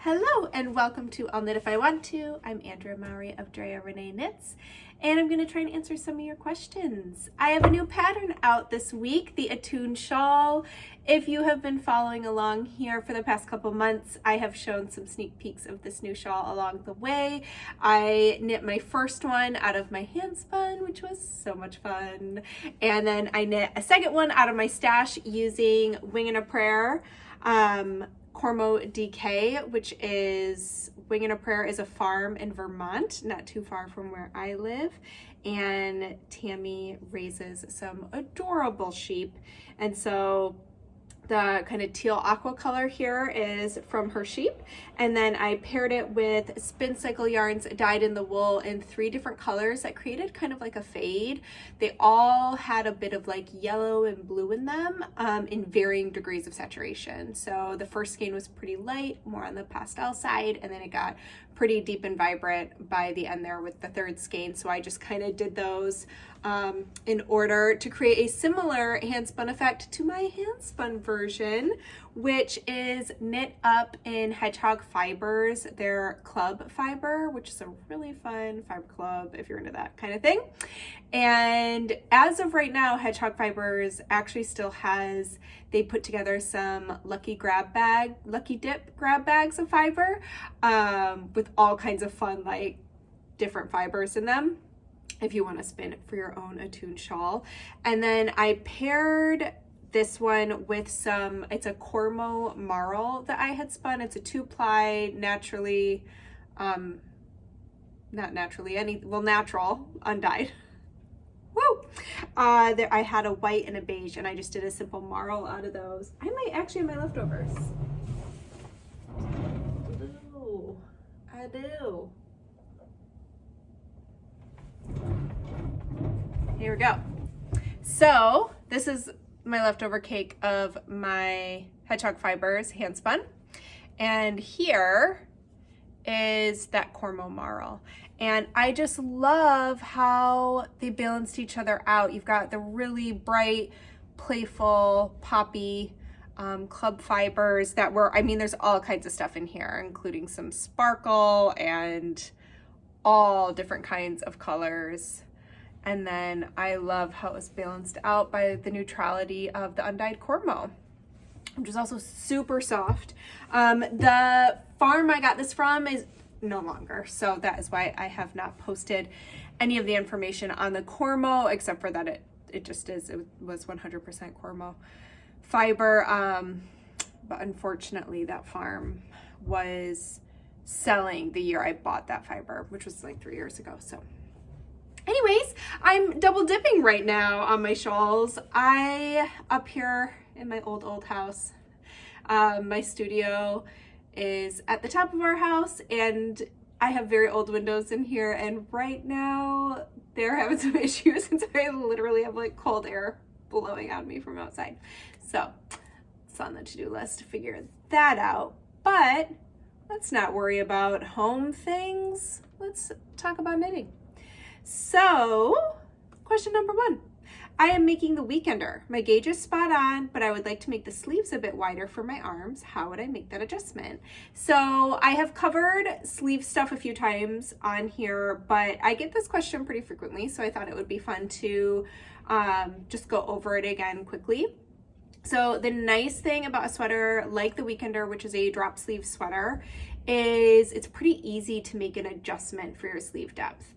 Hello and welcome to I'll Knit If I Want To. I'm Andrea Mowry of Drea Renee Knits, and I'm going to try and answer some of your questions. I have a new pattern out this week, the Atun shawl. If you have been following along here for the past couple months, I have shown some sneak peeks of this new shawl along the way. I knit my first one out of my hand spun, which was so much fun. And then I knit a second one out of my stash using Wing and a Prayer. Cormo DK, which is Wing and a Prayer is a farm in Vermont, not too far from where I live, and Tammy raises some adorable sheep, and so the kind of teal aqua color here is from her sheep, and then I paired it with spin cycle yarns dyed in the wool in 3 different colors that created kind of like a fade. They all had a bit of like yellow and blue in them in varying degrees of saturation. So the first skein was pretty light, more on the pastel side, and then it got pretty deep and vibrant by the end there with the 3rd skein. So I just kind of did those in order to create a similar hand spun effect to my hand spun version, which is knit up in hedgehog fibers, their club fiber, which is a really fun fiber club if you're into that kind of thing. And as of right now, hedgehog fibers actually still has, they put together some lucky dip grab bags of fiber with all kinds of fun like different fibers in them if you want to spin for your own Atun shawl. And then I paired this one with some, it's a Cormo marl that I had spun. It's a 2-ply naturally, natural undyed. Woo! There I had a white and a beige, and I just did a simple marl out of those. I might actually have my leftovers. I do. Here we go. So this is my leftover cake of my hedgehog fibers hand spun, and here is that Cormo marl, and I just love how they balanced each other out. You've got the really bright, playful, poppy club fibers that were, I mean, there's all kinds of stuff in here, including some sparkle and all different kinds of colors. And then I love how it was balanced out by the neutrality of the undyed Cormo, which is also super soft. The farm I got this from is no longer, so that is why I have not posted any of the information on the Cormo, except for that it was 100% Cormo fiber. But unfortunately that farm was selling the year I bought that fiber, which was like 3 years ago. So anyways, I'm double dipping right now on my shawls. Up here in my old house, my studio is at the top of our house, and I have very old windows in here, and right now they're having some issues, and so I literally have like cold air blowing on me from outside. So it's on the to-do list to figure that out, but let's not worry about home things. Let's talk about knitting. So, question number 1. I am making the weekender. My gauge is spot on, but I would like to make the sleeves a bit wider for my arms. How would I make that adjustment? So I have covered sleeve stuff a few times on here, but I get this question pretty frequently, so I thought it would be fun to just go over it again quickly. So the nice thing about a sweater like the Weekender, which is a drop sleeve sweater, is it's pretty easy to make an adjustment for your sleeve depth.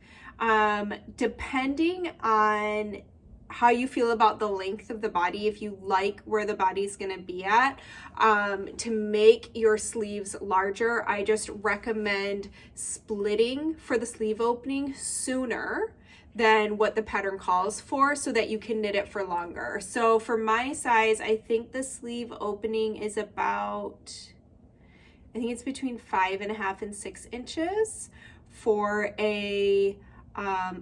Depending on how you feel about the length of the body, if you like where the body's gonna be at, to make your sleeves larger, I just recommend splitting for the sleeve opening sooner than what the pattern calls for, so that you can knit it for longer. So for my size, I think the sleeve opening is about, I think it's between 5.5 and 6 inches for a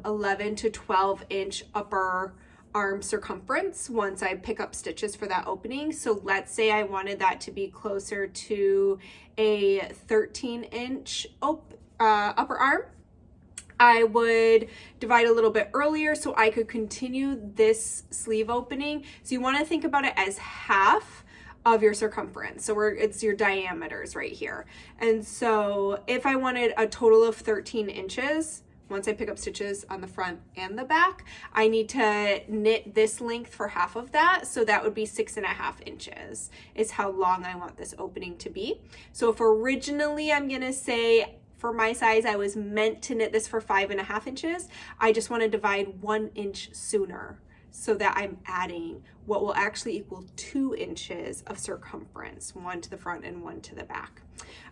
11 to 12 inch upper arm circumference once I pick up stitches for that opening. So let's say I wanted that to be closer to a 13 inch upper arm. I would divide a little bit earlier so I could continue this sleeve opening. So you want to think about it as half of your circumference. So it's your diameters right here. And so if I wanted a total of 13 inches, once I pick up stitches on the front and the back, I need to knit this length for half of that. So that would be 6.5 inches is how long I want this opening to be. So if originally I'm gonna say for my size, I was meant to knit this for 5.5 inches, I just wanna divide 1 inch sooner so that I'm adding what will actually equal 2 inches of circumference, one to the front and one to the back.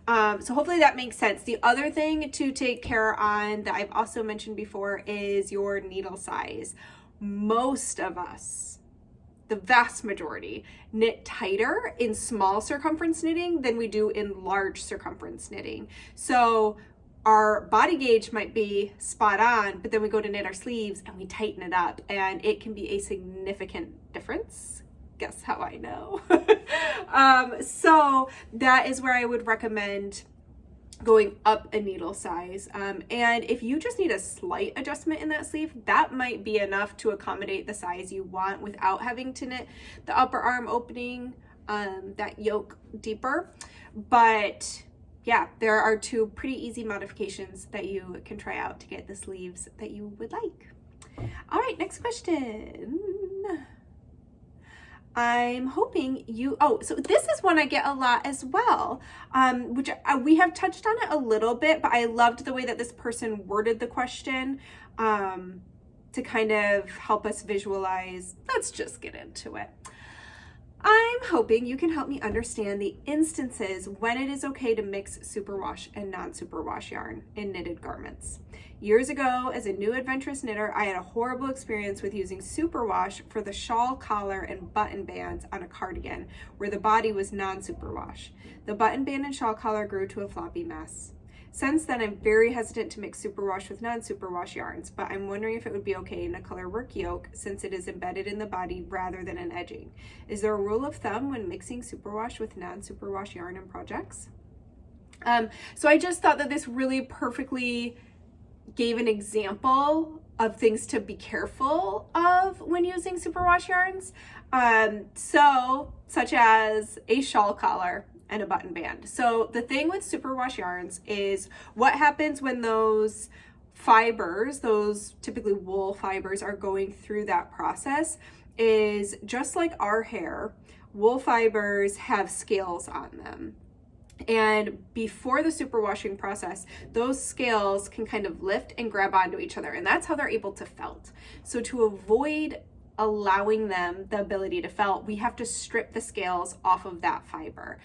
So hopefully that makes sense. The other thing to take care on that I've also mentioned before is your needle size. Most of us, the vast majority, knit tighter in small circumference knitting than we do in large circumference knitting. So our body gauge might be spot on, but then we go to knit our sleeves and we tighten it up, and it can be a significant difference. Guess how I know? So that is where I would recommend going up a needle size. And if you just need a slight adjustment in that sleeve, that might be enough to accommodate the size you want without having to knit the upper arm opening, that yoke deeper. But yeah, there are 2 pretty easy modifications that you can try out to get the sleeves that you would like. All right, next question. I'm hoping you, so this is one I get a lot as well, which we have touched on it a little bit, but I loved the way that this person worded the question to kind of help us visualize. Let's just get into it. I'm hoping you can help me understand the instances when it is okay to mix superwash and non-superwash yarn in knitted garments. Years ago, as a new adventurous knitter, I had a horrible experience with using superwash for the shawl collar and button bands on a cardigan, where the body was non-superwash. The button band and shawl collar grew to a floppy mess. Since then, I'm very hesitant to mix superwash with non-superwash yarns, but I'm wondering if it would be okay in a colorwork yoke since it is embedded in the body rather than an edging. Is there a rule of thumb when mixing superwash with non-superwash yarn in projects? So I just thought that this really perfectly gave an example of things to be careful of when using superwash yarns. Such as a shawl collar and a button band. So the thing with superwash yarns is what happens when those fibers, those typically wool fibers, are going through that process is just like our hair, wool fibers have scales on them. And before the superwashing process, those scales can kind of lift and grab onto each other, and that's how they're able to felt. So to avoid allowing them the ability to felt, we have to strip the scales off of that fiber.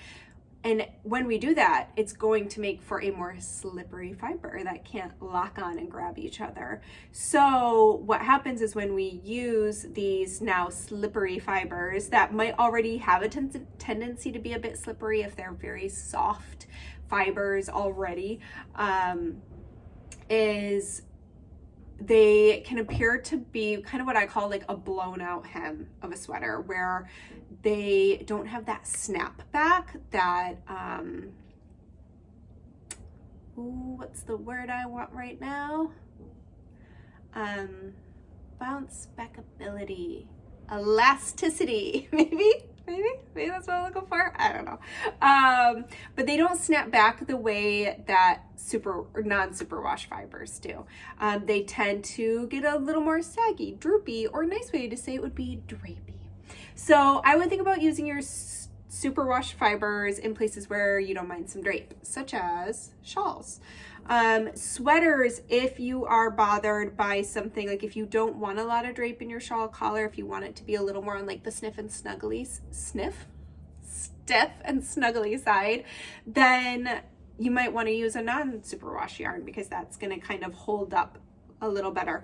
And when we do that, it's going to make for a more slippery fiber that can't lock on and grab each other. So what happens is when we use these now slippery fibers that might already have a tendency to be a bit slippery if they're very soft fibers already, is they can appear to be kind of what I call like a blown out hem of a sweater, where they don't have that snap back, that what's the word I want right now? Bounce back ability, elasticity, maybe that's what I'm looking for. I don't know. But they don't snap back the way that non-superwash fibers do. They tend to get a little more saggy, droopy, or a nice way to say it would be drapey. So I would think about using your superwash fibers in places where you don't mind some drape, such as shawls. Sweaters, if you are bothered by something, like if you don't want a lot of drape in your shawl collar, if you want it to be a little more on like the stiff and snuggly side, then you might want to use a non-superwash yarn, because that's going to kind of hold up a little better.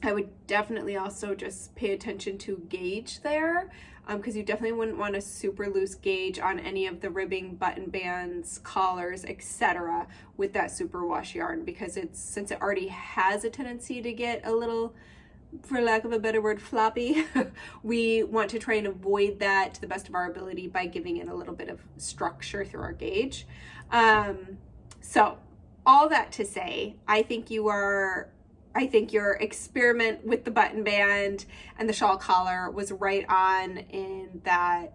I would definitely also just pay attention to gauge there, because you definitely wouldn't want a super loose gauge on any of the ribbing, button bands, collars, etc. with that superwash yarn, because since it already has a tendency to get a little, for lack of a better word, floppy, we want to try and avoid that to the best of our ability by giving it a little bit of structure through our gauge. So all that to say, I think you are I think your experiment with the button band and the shawl collar was right on in that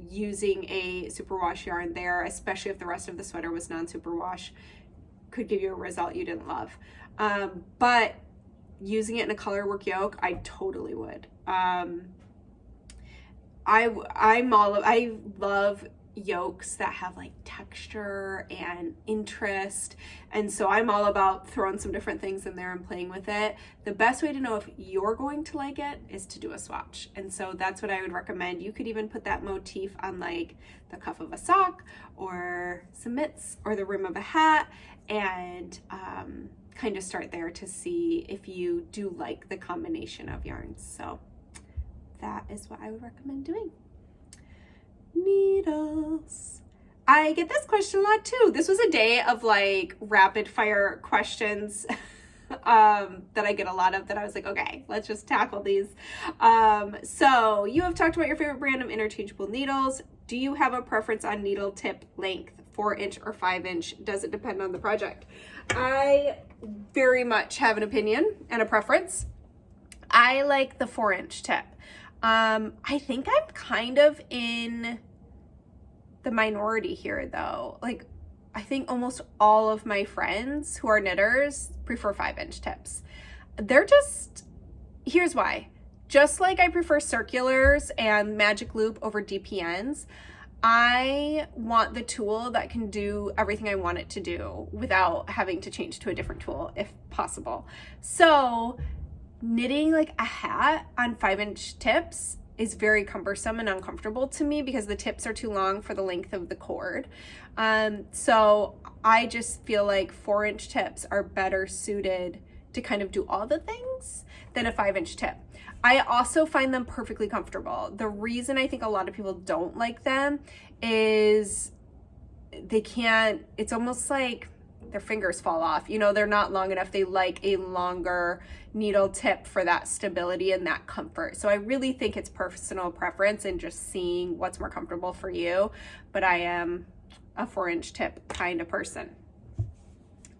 using a superwash yarn there, especially if the rest of the sweater was non-superwash, could give you a result you didn't love. But using it in a colorwork yoke, I totally would. I love yokes that have like texture and interest, and so I'm all about throwing some different things in there and playing with it. The best way to know if you're going to like it is to do a swatch, and so that's what I would recommend. You could even put that motif on like the cuff of a sock or some mitts or the rim of a hat, and kind of start there to see if you do like the combination of yarns. So that is what I would recommend doing. Needles. I get this question a lot too. This was a day of like rapid fire questions that I get a lot of, that I was like, okay, let's just tackle these. So you have talked about your favorite brand of interchangeable needles. Do you have a preference on needle tip length, 4-inch or 5-inch? Does it depend on the project? I very much have an opinion and a preference. I like the 4-inch tip. I think I'm kind of in the minority here though. Like, I think almost all of my friends who are knitters prefer 5-inch tips. They're just, here's why. Just like I prefer circulars and magic loop over DPNs, I want the tool that can do everything I want it to do without having to change to a different tool if possible. So knitting like a hat on 5-inch tips is very cumbersome and uncomfortable to me because the tips are too long for the length of the cord. So I just feel like 4-inch tips are better suited to kind of do all the things than a 5-inch tip. I also find them perfectly comfortable. The reason I think a lot of people don't like them is they can't, it's almost like their fingers fall off. You know, they're not long enough. They like a longer needle tip for that stability and that comfort. So I really think it's personal preference and just seeing what's more comfortable for you. But I am a 4-inch tip kind of person.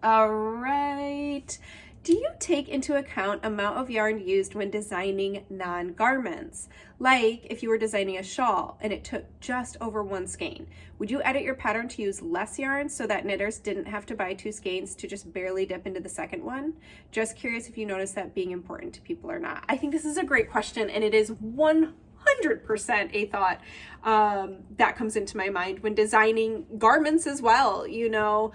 All right. Do you take into account amount of yarn used when designing non-garments? Like if you were designing a shawl and it took just over 1 skein, would you edit your pattern to use less yarn so that knitters didn't have to buy 2 skeins to just barely dip into the second one? Just curious if you notice that being important to people or not. I think this is a great question, and it is 100% a thought that comes into my mind when designing garments as well. You know,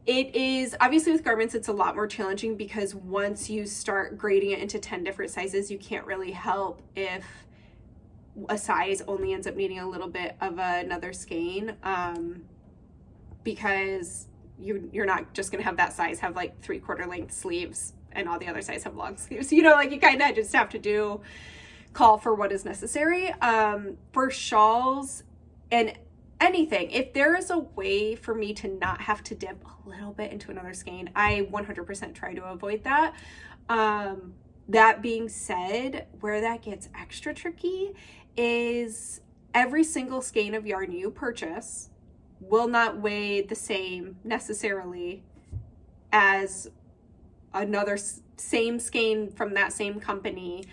it is obviously with garments, it's a lot more challenging because once you start grading it into 10 different sizes, you can't really help if a size only ends up needing a little bit of another skein, because you're not just gonna have that size have like 3/4 length sleeves and all the other size have long sleeves. You know, like you kind of just have to call for what is necessary. For shawls and anything, if there is a way for me to not have to dip a little bit into another skein, I 100% try to avoid that. That being said, where that gets extra tricky is every single skein of yarn you purchase will not weigh the same necessarily as another same skein from that same company.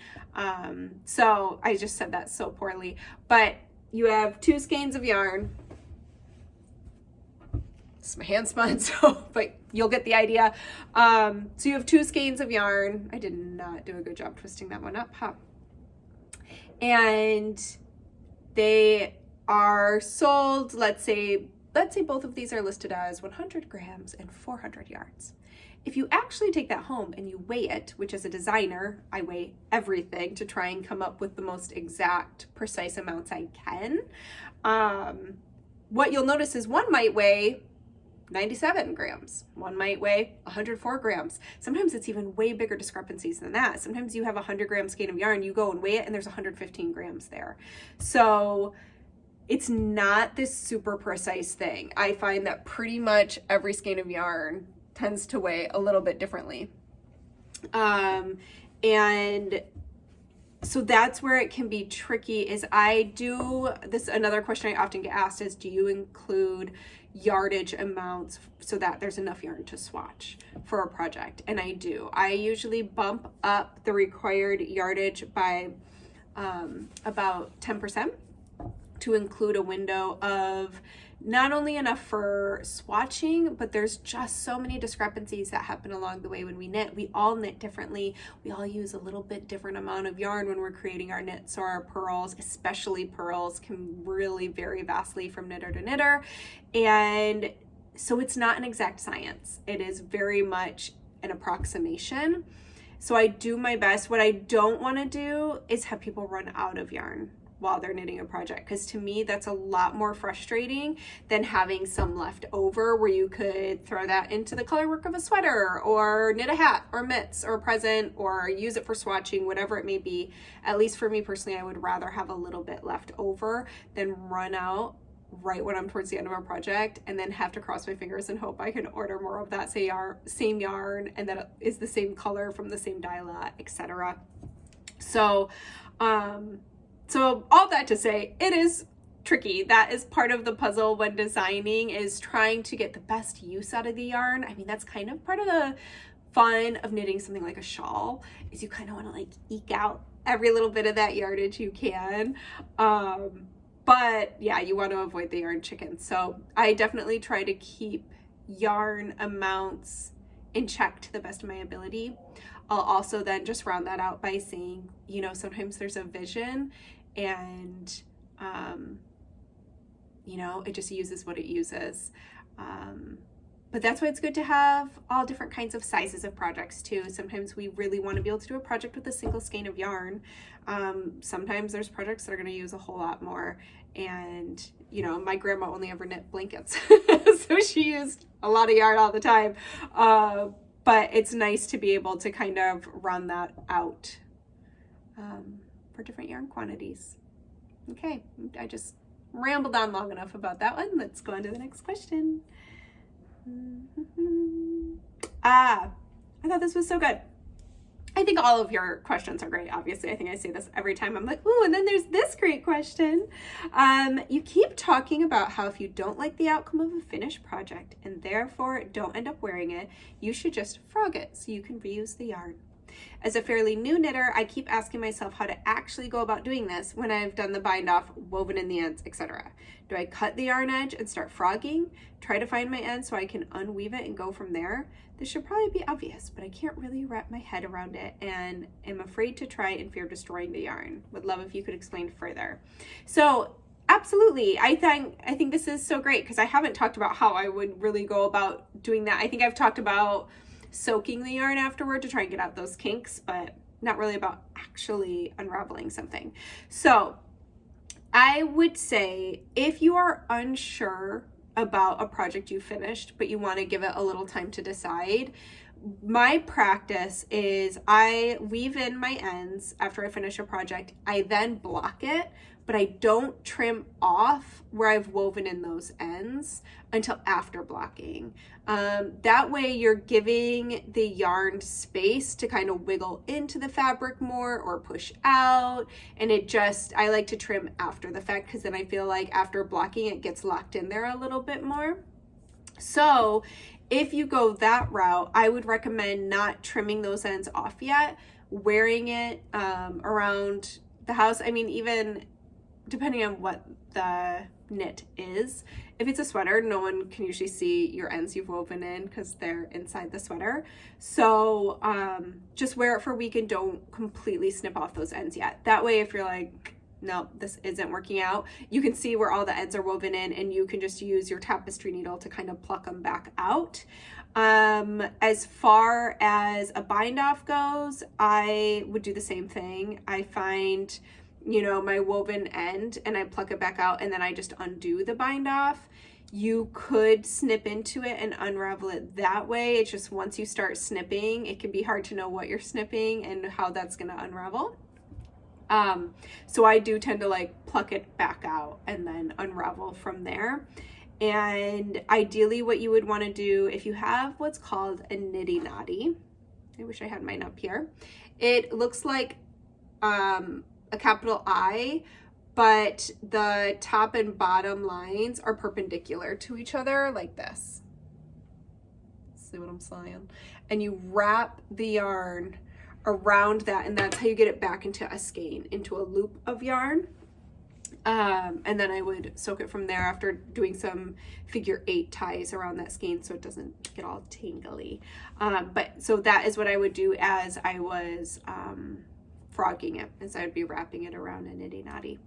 So I just said that so poorly, but you have 2 skeins of yarn. It's my hand spun, so, but you'll get the idea. So you have 2 skeins of yarn. I did not do a good job twisting that one up, huh? And they are sold, let's say both of these are listed as 100 grams and 400 yards. If you actually take that home and you weigh it, which as a designer, I weigh everything to try and come up with the most exact, precise amounts I can. What you'll notice is one might weigh 97 grams. One might weigh 104 grams. Sometimes it's even way bigger discrepancies than that. Sometimes you have a 100-gram skein of yarn, you go and weigh it, and there's 115 grams there. So it's not this super precise thing. I find that pretty much every skein of yarn tends to weigh a little bit differently. And so that's where it can be tricky is another question I often get asked is, do you include yardage amounts so that there's enough yarn to swatch for a project. And I do. I usually bump up the required yardage by about 10% to include a window of not only enough for swatching, but there's just so many discrepancies that happen along the way when we knit. We all knit differently. We all use a little bit different amount of yarn when we're creating our knits or our purls, especially purls can really vary vastly from knitter to knitter. And so it's not an exact science. It is very much an approximation. So I do my best. What I don't want to do is have people run out of yarn while they're knitting a project, because to me that's a lot more frustrating than having some left over where you could throw that into the color work of a sweater or knit a hat or mitts or a present or use it for swatching, whatever it may be. At least for me personally, I would rather have a little bit left over than run out right when I'm towards the end of a project and then have to cross my fingers and hope I can order more of that same yarn and that is the same color from the same dye lot, etc. So all that to say, it is tricky. That is part of the puzzle when designing, is trying to get the best use out of the yarn. I mean, that's kind of part of the fun of knitting something like a shawl, is you kind of want to like eke out every little bit of that yardage you can. But yeah, you want to avoid the yarn chicken. So I definitely try to keep yarn amounts in check to the best of my ability. I'll also then just round that out by saying, you know, sometimes there's a vision and, you know, it just uses what it uses. But that's why it's good to have all different kinds of sizes of projects too. Sometimes we really want to be able to do a project with a single skein of yarn. Sometimes there's projects that are going to use a whole lot more. And, you know, my grandma only ever knit blankets. So she used a lot of yarn all the time. But it's nice to be able to kind of run that out for different yarn quantities. Okay, I just rambled on long enough about that one. Let's go on to the next question. I thought this was so good. I think all of your questions are great. Obviously, I think I say this every time. I'm like, ooh, and then there's this great question. You keep talking about how if you don't like the outcome of a finished project and therefore don't end up wearing it, you should just frog it so you can reuse the yarn. As a fairly new knitter, I keep asking myself how to actually go about doing this when I've done the bind off, woven in the ends, etc. Do I cut the yarn edge and start frogging? Try to find my end so I can unweave it and go from there? This should probably be obvious, but I can't really wrap my head around it and am afraid to try and fear destroying the yarn. Would love if you could explain further. So absolutely, I think this is so great because I haven't talked about how I would really go about doing that. I think I've talked about soaking the yarn afterward to try and get out those kinks, but not really about actually unraveling something. So I would say if you are unsure about a project you finished, but you want to give it a little time to decide, my practice is I weave in my ends after I finish a project. I then block it, but I don't trim off where I've woven in those ends until after blocking. That way you're giving the yarn space to kind of wiggle into the fabric more or push out. And I like to trim after the fact because then I feel like after blocking it gets locked in there a little bit more. So if you go that route, I would recommend not trimming those ends off yet, wearing it around the house. I mean, even depending on what the knit is. If it's a sweater, no one can usually see your ends you've woven in because they're inside the sweater. So just wear it for a week and don't completely snip off those ends yet. That way, if you're like, no, this isn't working out, you can see where all the ends are woven in and you can just use your tapestry needle to kind of pluck them back out. As far as a bind off goes, I would do the same thing. I find, you know, my woven end and I pluck it back out and then I just undo the bind off. You could snip into it and unravel it that way. It's just once you start snipping, it can be hard to know what you're snipping and how that's going to unravel. So I do tend to like pluck it back out and then unravel from there. And ideally what you would want to do if you have what's called a niddy noddy, I wish I had mine up here. It looks like a capital I, but the top and bottom lines are perpendicular to each other like this. See what I'm saying? And you wrap the yarn around that, and that's how you get it back into a skein, into a loop of yarn. And then I would soak it from there after doing some figure 8 ties around that skein so it doesn't get all tingly. But so that is what I would do as I was frogging it, as I'd be wrapping it around a niddy noddy.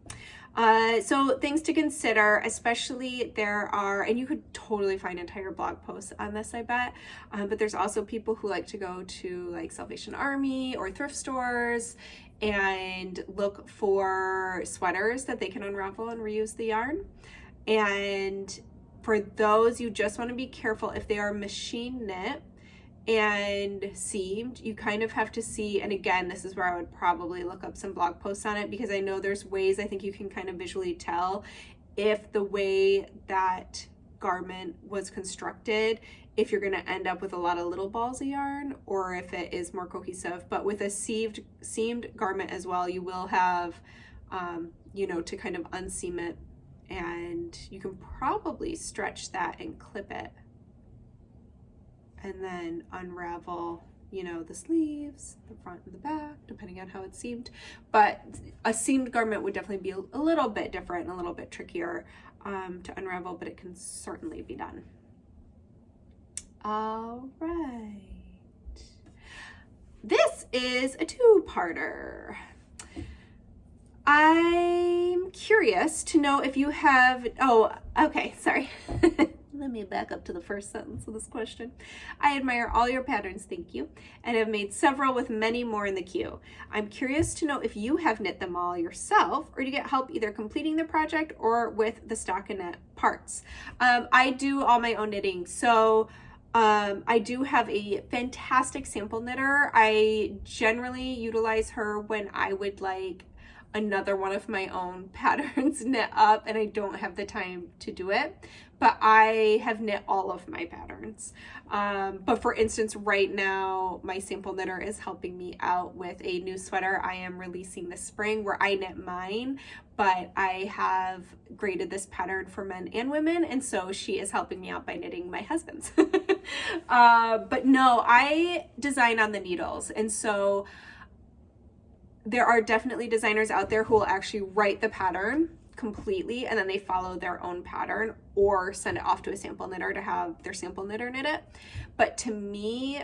So things to consider, especially there are, and you could totally find entire blog posts on this, I bet, but there's also people who like to go to like Salvation Army or thrift stores and look for sweaters that they can unravel and reuse the yarn. And for those, you just want to be careful if they are machine knit and seamed. You kind of have to see, and again, this is where I would probably look up some blog posts on it, because I know there's ways I think you can kind of visually tell if the way that garment was constructed, if you're going to end up with a lot of little balls of yarn or if it is more cohesive. But with a seamed garment as well, you will have you know, to kind of unseam it, and you can probably stretch that and clip it and then unravel, you know, the sleeves, the front and the back, depending on how it's seamed. But a seamed garment would definitely be a little bit different and a little bit trickier to unravel, but it can certainly be done. All right. This is a two-parter. I'm curious to know if you have, oh, okay, sorry. Let me back up to the first sentence of this question. I admire all your patterns, thank you, and have made several with many more in the queue. I'm curious to know if you have knit them all yourself, or do you get help either completing the project or with the stockinette parts? I do all my own knitting, so I do have a fantastic sample knitter. I generally utilize her when I would like another one of my own patterns knit up and I don't have the time to do it, but I have knit all of my patterns. But for instance, right now, my sample knitter is helping me out with a new sweater I am releasing this spring where I knit mine, but I have graded this pattern for men and women, and so she is helping me out by knitting my husband's. But no, I design on the needles, and so there are definitely designers out there who will actually write the pattern completely and then they follow their own pattern or send it off to a sample knitter to have their sample knitter knit it. But to me,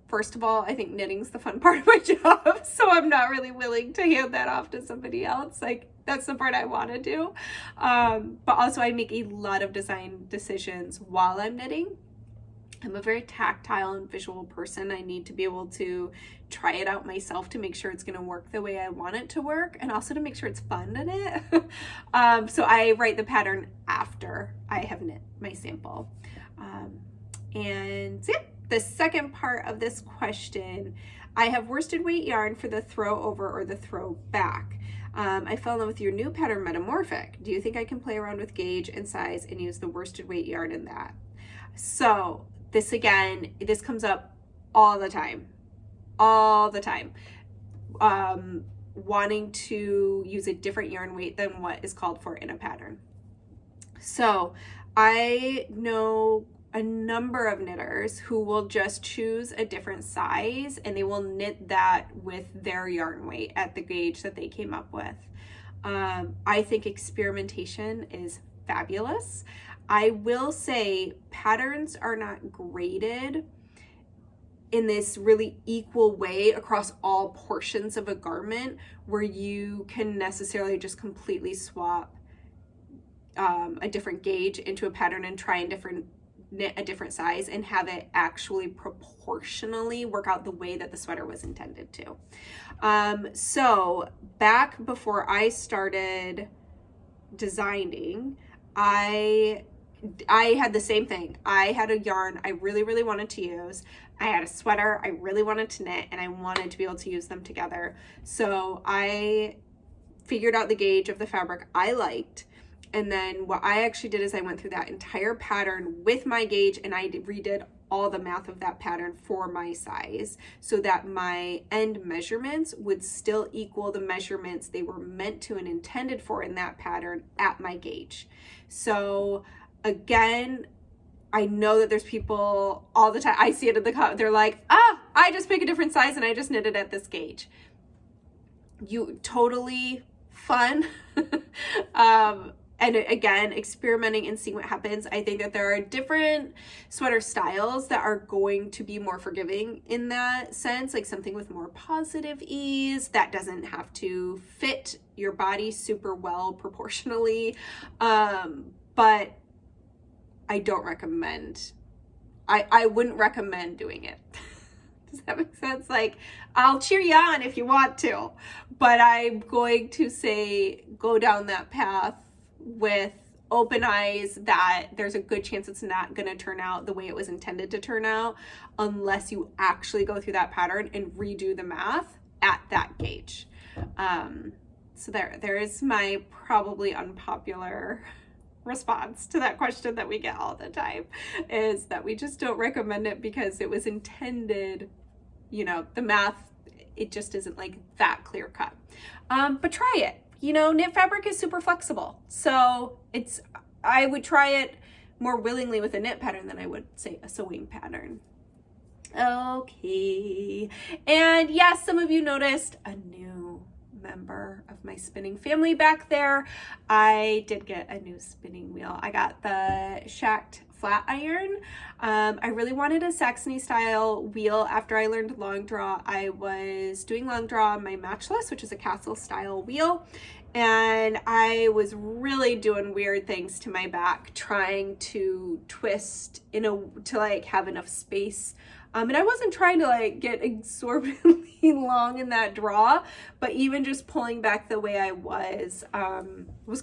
first of all, I think knitting's the fun part of my job, so I'm not really willing to hand that off to somebody else. Like, that's the part I want to do. But also I make a lot of design decisions while I'm knitting. I'm a very tactile and visual person. I need to be able to try it out myself to make sure it's going to work the way I want it to work, and also to make sure it's fun to knit. So I write the pattern after I have knit my sample. And so yeah, the second part of this question, I have worsted weight yarn for the throw over or the throw back. I fell in love with your new pattern, Metamorphic. Do you think I can play around with gauge and size and use the worsted weight yarn in that? So this again, this comes up all the time. Wanting to use a different yarn weight than what is called for in a pattern. So I know a number of knitters who will just choose a different size and they will knit that with their yarn weight at the gauge that they came up with. I think experimentation is fabulous. I will say patterns are not graded in this really equal way across all portions of a garment where you can necessarily just completely swap a different gauge into a pattern and try and knit a different size and have it actually proportionally work out the way that the sweater was intended to. So back before I started designing, I had the same thing. I had a yarn I really wanted to use. I had a sweater I really wanted to knit, and I wanted to be able to use them together. So I figured out the gauge of the fabric I liked. And then what I actually did is I went through that entire pattern with my gauge and I redid all the math of that pattern for my size so that my end measurements would still equal the measurements they were meant to and intended for in that pattern at my gauge. So again, I know that there's people all the time, I see it in the comment, they're like, I just pick a different size and I just knit it at this gauge. You totally fun. And again, experimenting and seeing what happens. I think that there are different sweater styles that are going to be more forgiving in that sense, like something with more positive ease that doesn't have to fit your body super well proportionally. But I don't recommend, I wouldn't recommend doing it. Does that make sense? Like, I'll cheer you on if you want to, but I'm going to say go down that path with open eyes that there's a good chance it's not going to turn out the way it was intended to turn out unless you actually go through that pattern and redo the math at that gauge. So there is my probably unpopular response to that question that we get all the time, is that we just don't recommend it because it was intended, you know, the math, it just isn't like that clear cut. But try it. You know, knit fabric is super flexible. So I would try it more willingly with a knit pattern than I would say a sewing pattern. Okay. And yes, some of you noticed a new member of my spinning family back there. I did get a new spinning wheel. I got the Shacked flat iron. I really wanted a Saxony style wheel. After I learned long draw, I was doing long draw on my Matchless, which is a castle style wheel. And I was really doing weird things to my back, trying to twist to like have enough space. And I wasn't trying to like get exorbitantly long in that draw, but even just pulling back the way I was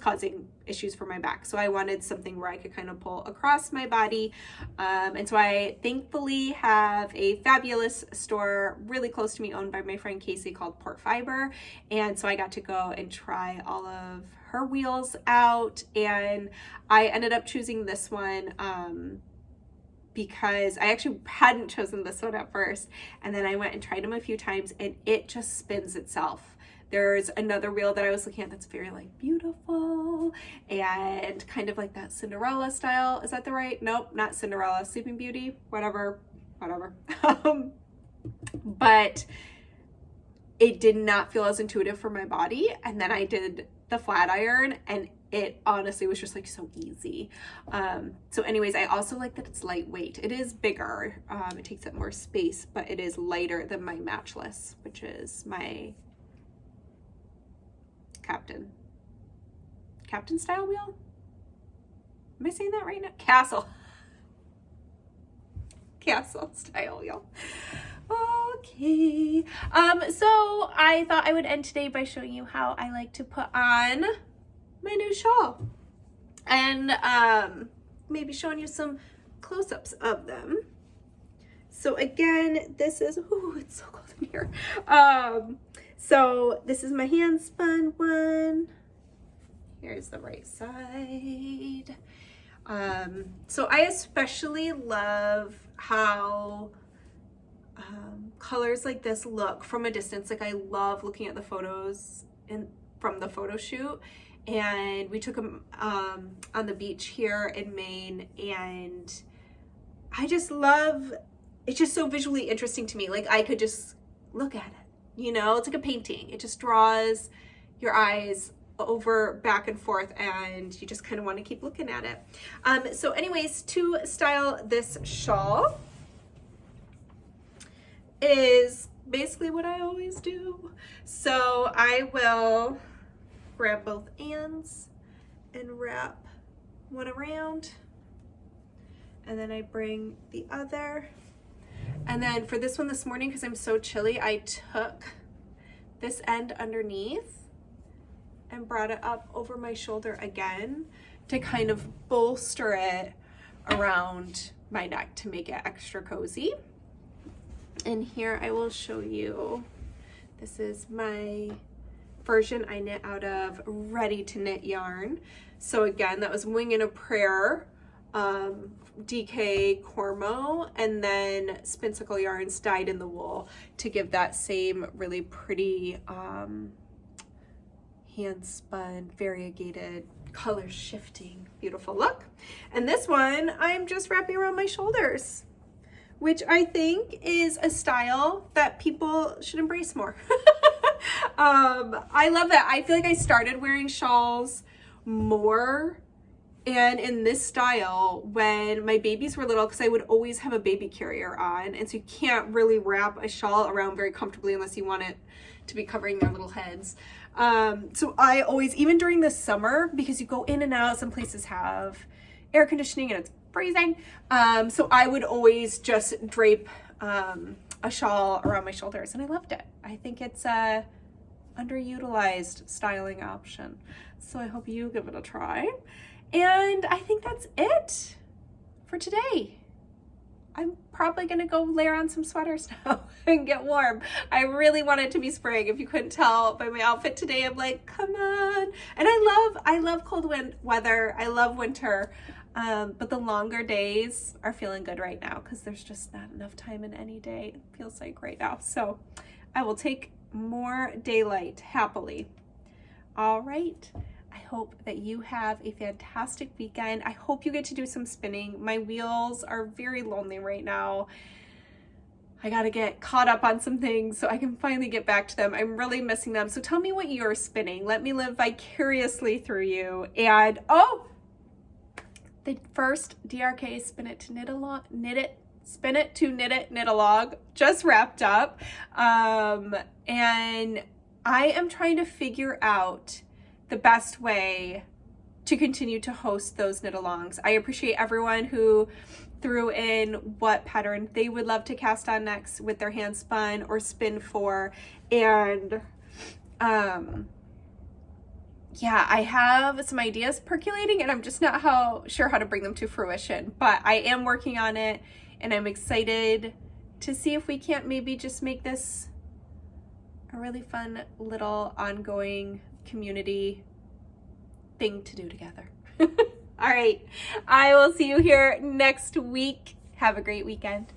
causing issues for my back. So I wanted something where I could kind of pull across my body. And so I thankfully have a fabulous store really close to me owned by my friend Casey called Port Fiber. And so I got to go and try all of her wheels out. And I ended up choosing this one because I actually hadn't chosen this one at first, and then I went and tried them a few times and it just spins itself. There's another wheel that I was looking at that's very like beautiful and kind of like that Cinderella style. Is that the right? Nope, not Cinderella, Sleeping Beauty, whatever. But it did not feel as intuitive for my body. And then I did the flat iron and it honestly was just like so easy. So anyways, I also like that it's lightweight. It is bigger, it takes up more space, but it is lighter than my Matchless, which is my captain style wheel. Am I saying that right now? Castle style wheel. Okay. So I thought I would end today by showing you how I like to put on my new shawl and maybe showing you some close-ups of them. So again, this is, ooh, it's so cold in here. So this is my hand spun one. Here's the right side. So I especially love how colors like this look from a distance. Like I love looking at the photos from the photo shoot. And we took them on the beach here in Maine, and I just love, it's just so visually interesting to me. Like I could just look at it, you know, it's like a painting. It just draws your eyes over back and forth and you just kind of want to keep looking at it. So anyways, to style this shawl is basically what I always do. So I will grab both ends and wrap one around, and then I bring the other. And then for this one this morning, because I'm so chilly, I took this end underneath and brought it up over my shoulder again to kind of bolster it around my neck to make it extra cozy. And here I will show you, this is my version I knit out of ready to knit yarn. So again, that was Wing and a Prayer DK Cormo and then Spinsicle yarns dyed in the wool to give that same really pretty hand spun, variegated, color shifting, beautiful look. And this one I'm just wrapping around my shoulders, which I think is a style that people should embrace more. I love that. I feel like I started wearing shawls more and in this style when my babies were little, because I would always have a baby carrier on, and so you can't really wrap a shawl around very comfortably unless you want it to be covering their little heads. So I always, even during the summer, because you go in and out, some places have air conditioning and it's freezing, so I would always just drape a shawl around my shoulders, and I loved it. I think it's a underutilized styling option, so I hope you give it a try. And I think that's it for today. I'm probably gonna go layer on some sweaters now and get warm. I really want it to be spring. If you couldn't tell by my outfit today, I'm like, come on. And I love cold weather. I love winter. But the longer days are feeling good right now because there's just not enough time in any day, it feels like right now. So I will take more daylight happily. All right. I hope that you have a fantastic weekend. I hope you get to do some spinning. My wheels are very lonely right now. I gotta get caught up on some things so I can finally get back to them. I'm really missing them. So tell me what you're spinning. Let me live vicariously through you. And oh, the first DRK spin it to knit along, spin it to knit it, knit along just wrapped up. And I am trying to figure out the best way to continue to host those knit alongs. I appreciate everyone who threw in what pattern they would love to cast on next with their hand spun or spin for. And yeah, I have some ideas percolating and I'm just not sure how to bring them to fruition, but I am working on it and I'm excited to see if we can't maybe just make this a really fun little ongoing community thing to do together. All right, I will see you here next week. Have a great weekend.